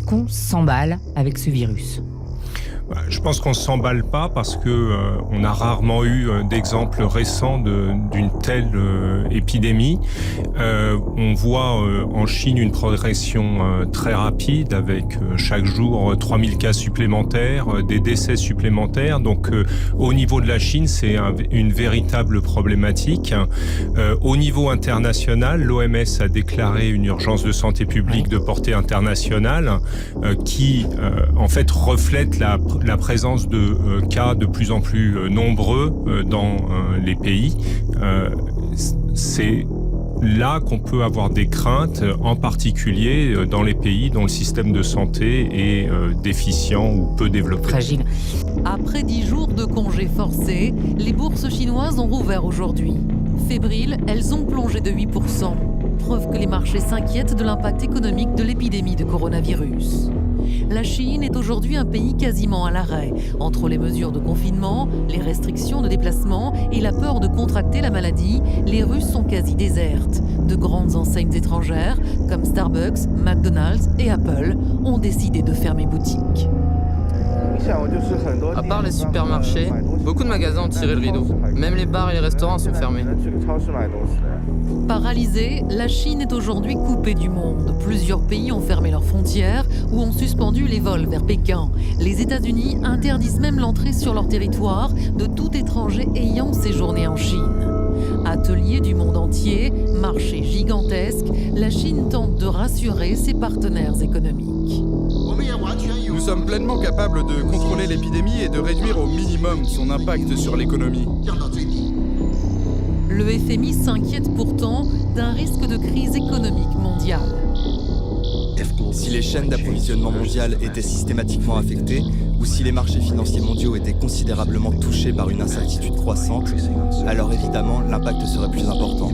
qu'on s'emballe avec ce virus ? Je pense qu'on ne s'emballe pas parce qu'on a rarement eu d'exemples récents d'une telle épidémie. On voit en Chine une progression très rapide avec chaque jour 3000 cas supplémentaires, des décès supplémentaires. Donc au niveau de la Chine, c'est une véritable problématique. Au niveau international, l'OMS a déclaré une urgence de santé publique de portée internationale qui en fait reflète la présence de cas de plus en plus nombreux dans les pays. C'est là qu'on peut avoir des craintes, en particulier dans les pays dont le système de santé est déficient ou peu développé. Fragile. Après 10 jours de congés forcés, les bourses chinoises ont rouvert aujourd'hui. Fébriles, elles ont plongé de 8%. Preuve que les marchés s'inquiètent de l'impact économique de l'épidémie de coronavirus. La Chine est aujourd'hui un pays quasiment à l'arrêt. Entre les mesures de confinement, les restrictions de déplacement et la peur de contracter la maladie, les rues sont quasi désertes. De grandes enseignes étrangères, comme Starbucks, McDonald's et Apple, ont décidé de fermer boutique. À part les supermarchés, beaucoup de magasins ont tiré le rideau. Même les bars et les restaurants sont fermés. Paralysée, la Chine est aujourd'hui coupée du monde. Plusieurs pays ont fermé leurs frontières ou ont suspendu les vols vers Pékin. Les États-Unis interdisent même l'entrée sur leur territoire de tout étranger ayant séjourné en Chine. Atelier du monde entier, marché gigantesque, la Chine tente de rassurer ses partenaires économiques. Nous sommes pleinement capables de contrôler l'épidémie et de réduire au minimum son impact sur l'économie. Le FMI s'inquiète pourtant d'un risque de crise économique mondiale. Si les chaînes d'approvisionnement mondiales étaient systématiquement affectées, ou si les marchés financiers mondiaux étaient considérablement touchés par une incertitude croissante, alors évidemment l'impact serait plus important.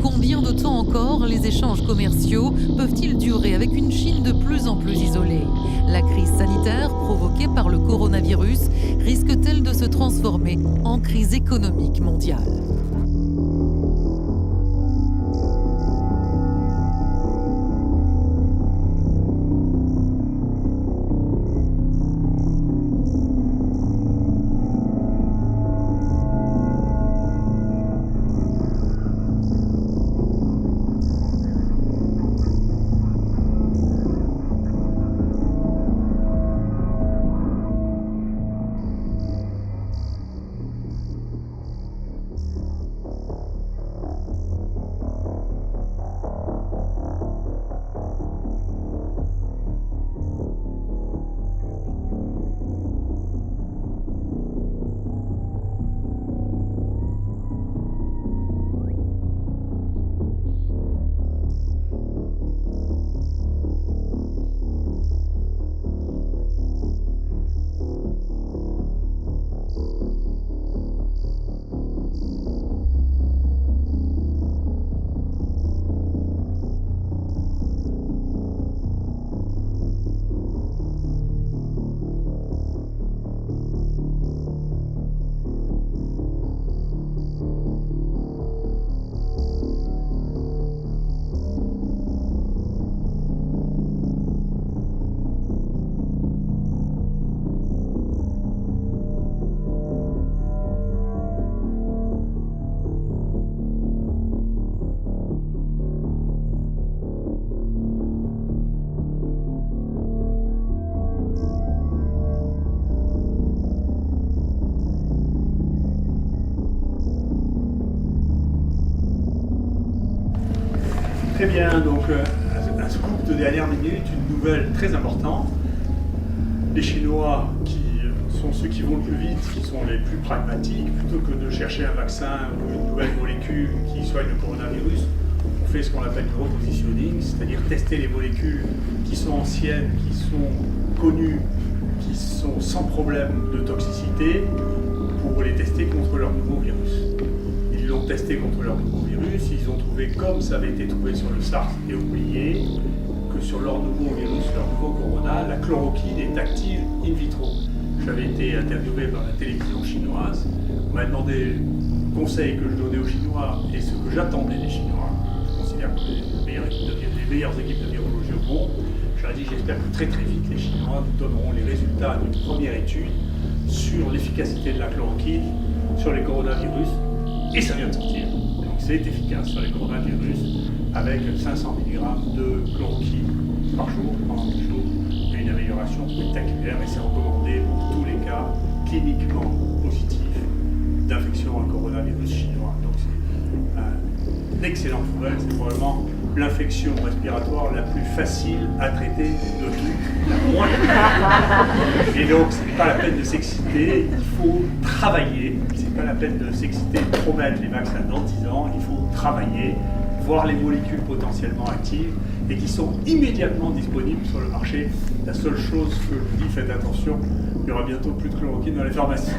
Combien de temps encore les échanges commerciaux peuvent-ils durer avec une Chine de plus en plus isolée ? La crise sanitaire provoquée par le coronavirus risque-t-elle de se transformer en crise économique mondiale ? Très bien, donc un scoop de dernière minute, une nouvelle très importante. Les Chinois, qui sont ceux qui vont le plus vite, qui sont les plus pragmatiques, plutôt que de chercher un vaccin ou une nouvelle molécule qui soigne le coronavirus, on fait ce qu'on appelle du repositioning, c'est-à-dire tester les molécules qui sont anciennes, qui sont connues, qui sont sans problème de toxicité, pour les tester contre leur nouveau virus. Ils l'ont testé contre leur nouveau virus, ils ont trouvé, comme ça avait été trouvé sur le SARS et oublié, que sur leur nouveau virus, leur nouveau corona, la chloroquine est active in vitro. J'avais été interviewé par la télévision chinoise, on m'a demandé le conseil que je donnais aux Chinois et ce que j'attendais des Chinois. Je considère que les meilleures équipes de virologie au bon. Je leur ai dit, j'espère que très très vite, les Chinois nous donneront les résultats d'une première étude sur l'efficacité de la chloroquine sur les coronavirus. Et ça vient de sortir. Donc c'est efficace sur les coronavirus avec 500 mg de chloroquine par jour pendant 10 jours. Il y a une amélioration spectaculaire et c'est recommandé pour tous les cas cliniquement positifs d'infection à coronavirus chinois. Donc c'est une excellente nouvelle, c'est probablement l'infection respiratoire la plus facile à traiter de toutes, la moins. Et donc c'est pas la peine de s'exciter, il faut travailler. C'est pas la peine de s'exciter, de promettre les vaccins dans 10 ans, il faut travailler, voir les molécules potentiellement actives et qui sont immédiatement disponibles sur le marché. La seule chose que je vous dis, faites attention, il y aura bientôt plus de chloroquine dans les pharmacies.